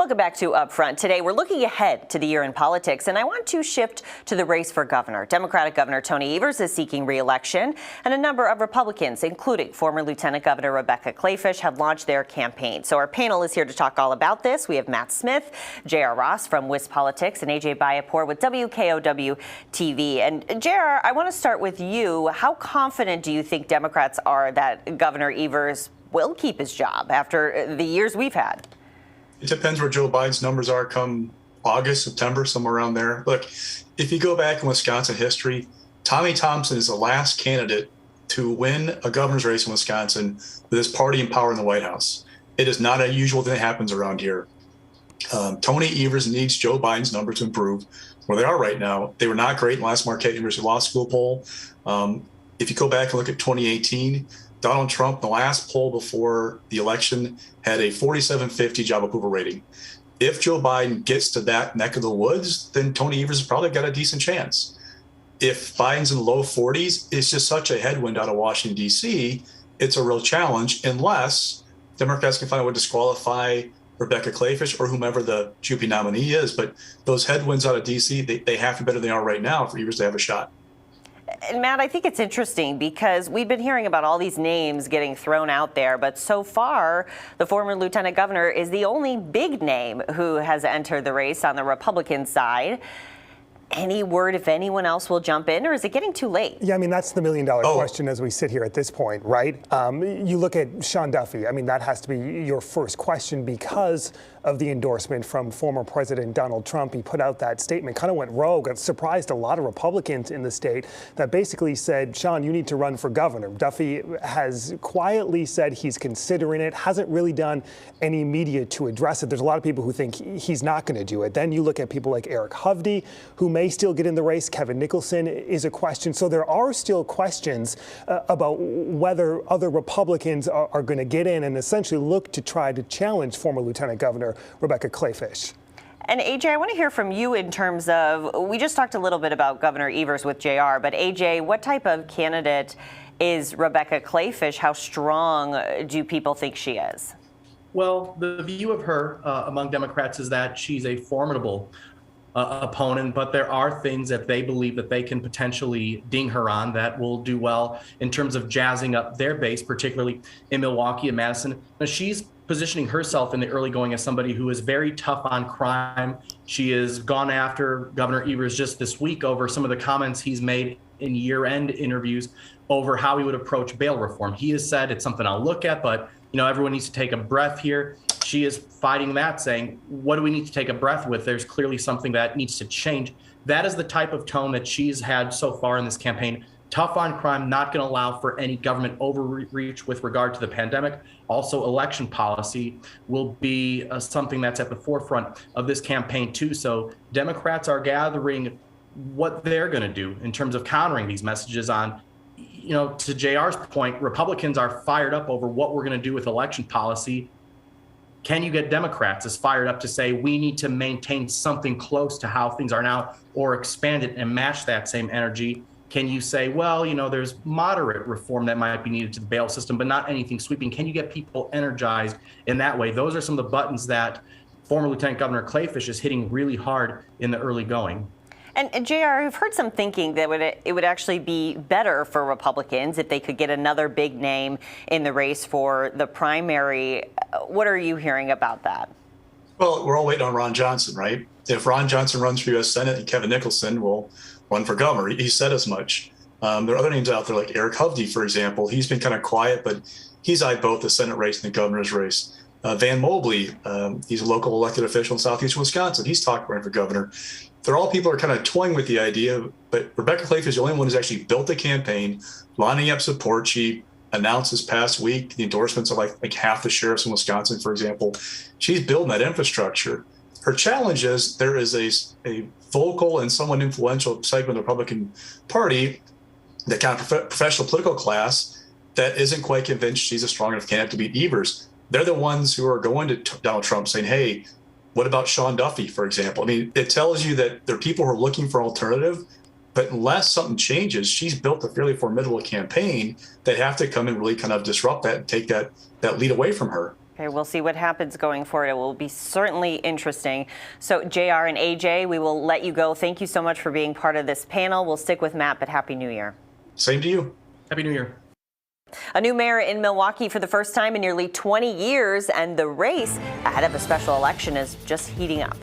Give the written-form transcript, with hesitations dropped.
Welcome back to Upfront. Today, we're looking ahead to the year in politics, and I want to shift to the race for governor. Democratic Governor Tony Evers is seeking re-election, and a number of Republicans, including former Lieutenant Governor Rebecca Kleefisch, have launched their campaign. So our panel is here to talk all about this. We have Matt Smith, J.R. Ross from WisPolitics, and A.J. Bayapur with WKOW TV. And J.R., I want to start with you. How confident do you think Democrats are that Governor Evers will keep his job after the years we've had? It depends where Joe Biden's numbers are come August, September, somewhere around there. Look, if you go back in Wisconsin history, Tommy Thompson is the last candidate to win a governor's race in Wisconsin with his party in power in the White House. It is not a usual thing that happens around here. Tony Evers needs Joe Biden's numbers to improve where they are right now. They were not great in the last Marquette University Law School poll. If you go back and look at 2018, Donald Trump, the last poll before the election, had a 4750 job approval rating. If Joe Biden gets to that neck of the woods, then Tony Evers has probably got a decent chance. If Biden's in the low 40s, it's just such a headwind out of Washington, D.C., it's a real challenge unless Democrats can find a way to disqualify Rebecca Kleefisch or whomever the GOP nominee is. But those headwinds out of D.C., they have to be better than they are right now for Evers to have a shot. And Matt, I think it's interesting because we've been hearing about all these names getting thrown out there, but so far, the former lieutenant governor is the only big name who has entered the race on the Republican side. Any word if anyone else will jump in, or is it getting too late? Yeah, I mean, that's the million-dollar question as we sit here at this point, right? You look at Sean Duffy. I mean, that has to be your first question because of the endorsement from former President Donald Trump. He put out that statement, kind of went rogue. It surprised a lot of Republicans in the state that basically said, Sean, you need to run for governor. Duffy has quietly said he's considering it, hasn't really done any media to address it. There's a lot of people who think he's not going to do it. Then you look at people like Eric Hovde, who may still get in the race. Kevin Nicholson is a question. So there are still questions about whether other Republicans are going to get in and essentially look to try to challenge former Lieutenant Governor Rebecca Kleefisch. And AJ, I want to hear from you in terms of, we just talked a little bit about Governor Evers with JR, but AJ, what type of candidate is Rebecca Kleefisch? How strong do people think she is? Well, the view of her among Democrats is that she's a formidable opponent, but there are things that they believe that they can potentially ding her on that will do well in terms of jazzing up their base, particularly in Milwaukee and Madison. Now, she's positioning herself in the early going as somebody who is very tough on crime. She has gone after Governor Evers just this week over some of the comments he's made in year-end interviews over how he would approach bail reform. He has said it's something I'll look at, but everyone needs to take a breath here. She is fighting that, saying, what do we need to take a breath with? There's clearly something that needs to change. That is the type of tone that she's had so far in this campaign. Tough on crime, not going to allow for any government overreach with regard to the pandemic. Also, election policy will be something that's at the forefront of this campaign, too. So Democrats are gathering what they're going to do in terms of countering these messages on, to JR's point, Republicans are fired up over what we're going to do with election policy. Can you get Democrats as fired up to say we need to maintain something close to how things are now or expand it and match that same energy? Can you say, well, there's moderate reform that might be needed to the bail system, but not anything sweeping? Can you get people energized in that way? Those are some of the buttons that former Lieutenant Governor Kleefisch is hitting really hard in the early going. And JR, I've heard some thinking that it would actually be better for Republicans if they could get another big name in the race for the primary. What are you hearing about that? Well, we're all waiting on Ron Johnson, right? If Ron Johnson runs for U.S. Senate and Kevin Nicholson will run for governor, he said as much. There are other names out there like Eric Hovde, for example. He's been kind of quiet, but he's eyed both the Senate race and the governor's race. Van Mobley, he's a local elected official in southeast Wisconsin. He's talking running for governor. They're all people who are kind of toying with the idea, but Rebecca Kleefisch is the only one who's actually built the campaign, lining up support. She announced this past week the endorsements of like half the sheriffs in Wisconsin, for example. She's building that infrastructure. Her challenge is there is a vocal and somewhat influential segment of the Republican Party, the kind of professional political class, that isn't quite convinced she's a strong enough candidate to beat Evers. They're the ones who are going to Donald Trump saying, hey, what about Sean Duffy, for example? I mean, it tells you that there are people who are looking for alternative, but unless something changes, she's built a fairly formidable campaign that have to come and really kind of disrupt that and take that lead away from her. Okay, we'll see what happens going forward. It will be certainly interesting. So, JR and AJ, we will let you go. Thank you so much for being part of this panel. We'll stick with Matt, but Happy New Year. Same to you. Happy New Year. A new mayor in Milwaukee for the first time in nearly 20 years, and the race ahead of a special election is just heating up.